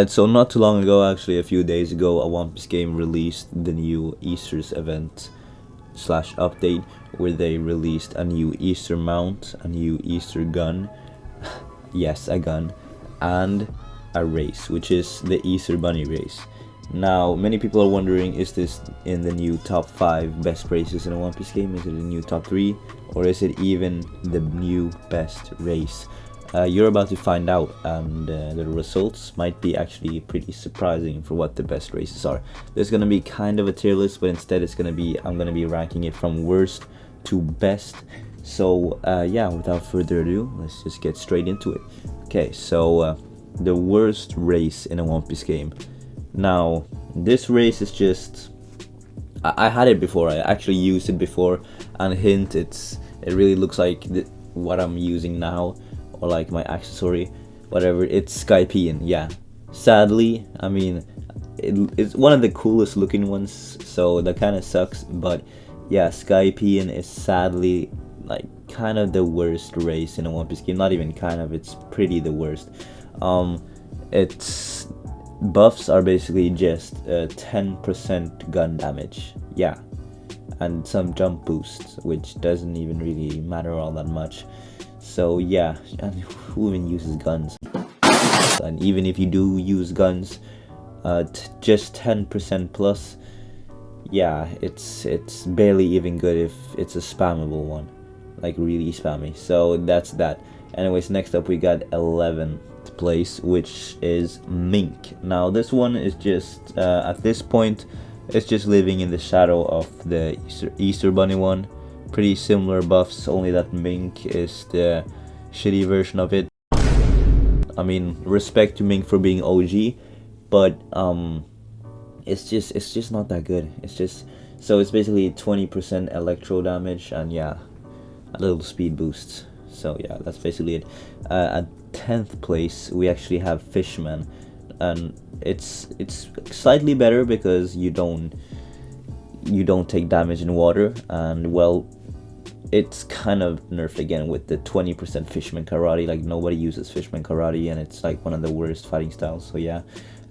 So not too long ago, actually a few days ago, a One Piece game released the new Easter's event slash update, where they released a new Easter mount, a new Easter gun, yes, a gun, and a race, which is the Easter Bunny race. Now, many people are wondering, is this in the new top 5 best races in a One Piece game? Is it the new top 3? Or is it even the new best race? You're about to find out, and the results might be actually pretty surprising for what the best races are. There's gonna be kind of a tier list, but instead it's gonna be, I'm gonna be ranking it from worst to best. So yeah, without further ado, let's just get straight into it. Okay, so the worst race in a One Piece game. Now, this race is just, I had it before, I actually used it before, and hint, it really looks like what I'm using now, or like my accessory, whatever. It's Skypean, yeah. Sadly, I mean, it's one of the coolest looking ones, so that kind of sucks, but yeah, Skypean is sadly like kind of the worst race in a One Piece game. Not even kind of, it's pretty the worst. Its buffs are basically just 10% gun damage, yeah, and some jump boosts, which doesn't even really matter all that much. So yeah, and who even uses guns? And even if you do use guns, just 10% plus, yeah, it's barely even good if it's a spammable one, like really spammy. So that's that. Anyways, next up we got 11th place, which is Mink. Now this one is just at this point, it's just living in the shadow of the Easter Bunny one. Pretty similar buffs, only that Mink is the shitty version of it. I mean, respect to Mink for being OG, but it's just not that good. It's just, so it's basically 20% electro damage and yeah, a little speed boost. So yeah, that's basically it. At 10th place we actually have Fishman, and it's slightly better because you don't take damage in water, and well, it's kind of nerfed again with the 20% Fishman Karate. Like, nobody uses Fishman Karate, and it's like one of the worst fighting styles, so yeah.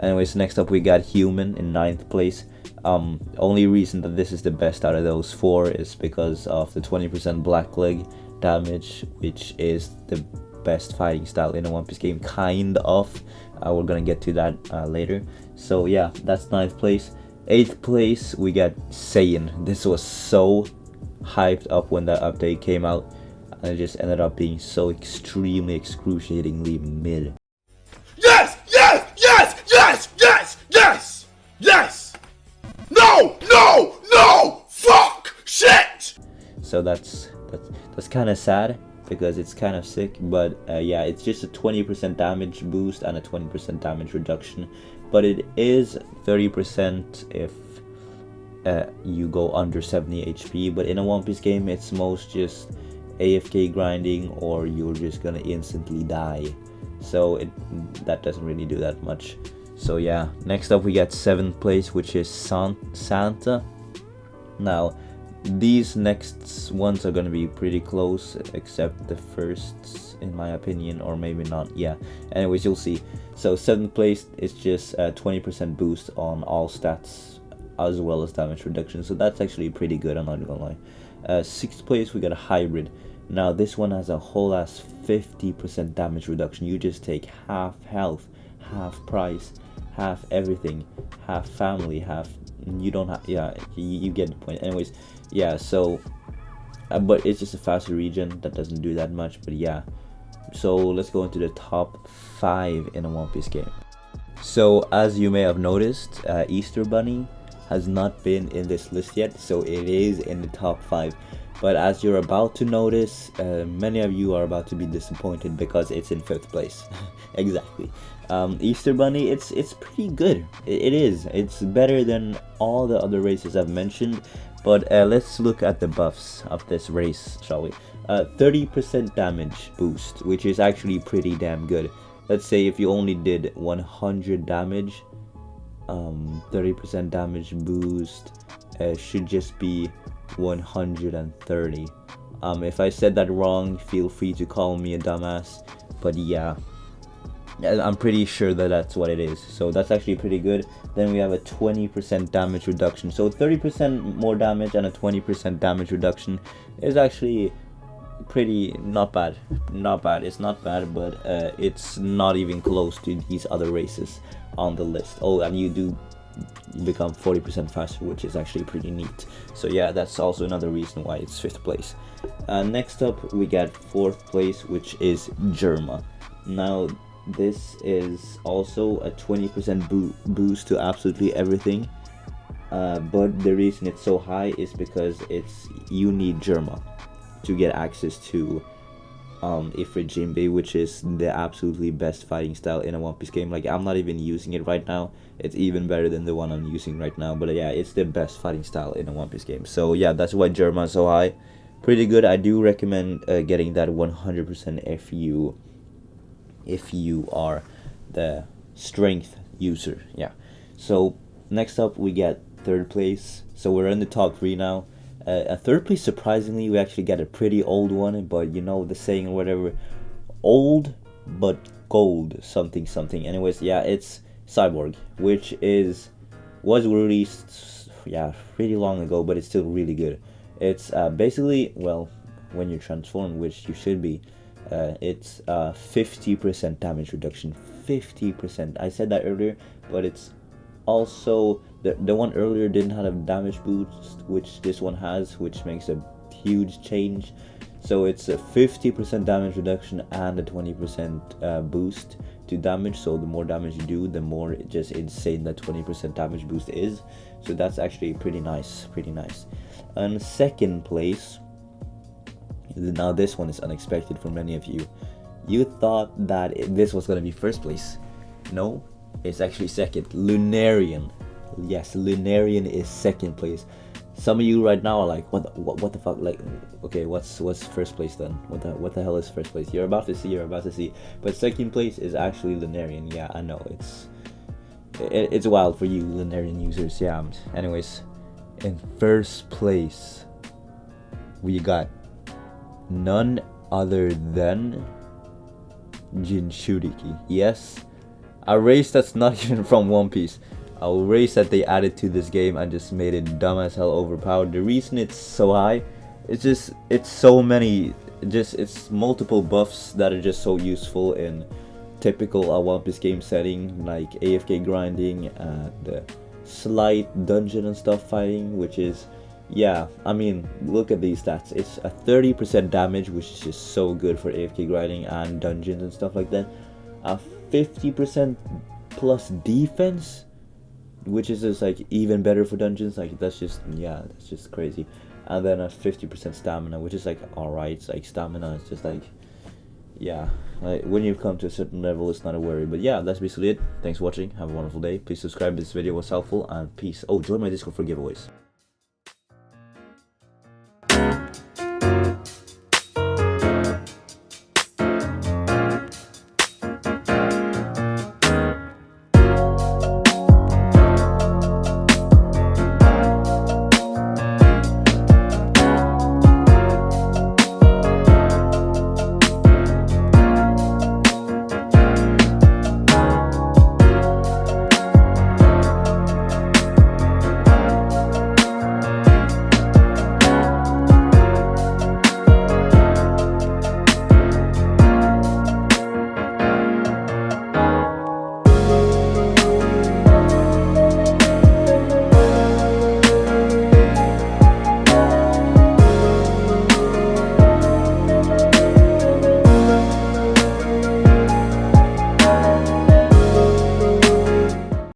Anyways, next up we got Human in 9th place. Only reason that this is the best out of those 4 is because of the 20% Blackleg damage, which is the best fighting style in a One Piece game, kind of. We're gonna get to that later. So yeah, that's 9th place. 8th place we got Saiyan. This was so hyped up when that update came out, and it just ended up being so extremely excruciatingly mid. Yes! Yes! Yes! Yes! Yes! Yes! Yes! No! No! No! Fuck! Shit! So that's kind of sad because it's kind of sick, but yeah, it's just a 20% damage boost and a 20% damage reduction, but it is 30% if you go under 70 HP. But in a One Piece game, it's most just AFK grinding, or you're just gonna instantly die, so that doesn't really do that much. So yeah, next up we got 7th place, which is Santa. Now these next ones are gonna be pretty close, except the first, in my opinion, or maybe not. Yeah, anyways, you'll see. So 7th place is just a 20% boost on all stats as well as damage reduction, so that's actually pretty good, I'm not gonna lie. 6th place we got a Hybrid. Now this one has a whole ass 50% damage reduction. You just take half health, half price, half everything, half family, half, you don't have, yeah, you get the point. Anyways, yeah, so but it's just a faster region that doesn't do that much, but yeah. So let's go into the top 5 in a One Piece game. So as you may have noticed, Easter Bunny has not been in this list yet, so it is in the top 5. But as you're about to notice, many of you are about to be disappointed because it's in 5th place. Exactly. Easter Bunny, it's pretty good. It is. It's better than all the other races I've mentioned. But let's look at the buffs of this race, shall we? 30% damage boost, which is actually pretty damn good. Let's say if you only did 100 damage, 30% damage boost should just be 130. If I said that wrong, feel free to call me a dumbass, but yeah, I'm pretty sure that that's what it is, so that's actually pretty good. Then we have a 20% damage reduction, so 30% more damage and a 20% damage reduction is actually pretty not bad. It's not bad, but it's not even close to these other races on the list. Oh, and you do become 40% faster, which is actually pretty neat. So yeah, that's also another reason why it's 5th place. Next up we get 4th place, which is Germa. Now this is also a 20% boost to absolutely everything, but the reason it's so high is because you need Germa to get access to Ifrit Jinbei, which is the absolutely best fighting style in a One Piece game. Like, I'm not even using it right now. It's even better than the one I'm using right now, but yeah, it's the best fighting style in a One Piece game. So yeah, that's why Germa is so high. Pretty good. I do recommend getting that 100% if you are the strength user. Yeah. So next up we get 3rd place. So we're in the top 3 now. At 3rd place, surprisingly, we actually get a pretty old one, but you know the saying or whatever, old but gold something something. Anyways, yeah, it's Cyborg, which was released pretty long ago, but it's still really good. It's basically, well, when you're transformed, which you should be, it's 50% damage reduction. 50%. I said that earlier, but it's also the one earlier didn't have a damage boost, which this one has, which makes a huge change. So it's a 50% damage reduction and a 20% boost to damage. So the more damage you do, the more just insane that 20% damage boost is. So that's actually pretty nice. And 2nd place, now this one is unexpected for many of you. You thought that this was gonna be 1st place. No, it's actually 2nd. Lunarian. Yes, Lunarian is 2nd place. Some of you right now are like, what the fuck? Like, okay, what's 1st place then? What the hell is 1st place? You're about to see. But 2nd place is actually Lunarian. Yeah, I know, it's wild for you Lunarian users. Yeah. Anyways, in 1st place we got none other than Jinchuriki. Yes, a race that's not even from One Piece. A race that they added to this game and just made it dumb as hell overpowered. The reason it's so high, it's so many, it's multiple buffs that are just so useful in typical One Piece game setting, like AFK grinding and slight dungeon and stuff fighting, which is, yeah, I mean, look at these stats. It's a 30% damage, which is just so good for AFK grinding and dungeons and stuff like that. A 50% plus defense, which is just like even better for dungeons. Like, that's just crazy. And then a 50% stamina, which is like alright. It's like stamina is just like, yeah, like when you come to a certain level, it's not a worry. But yeah, that's basically it. Thanks for watching. Have a wonderful day. Please subscribe if this video was helpful, and peace. Oh, join my Discord for giveaways.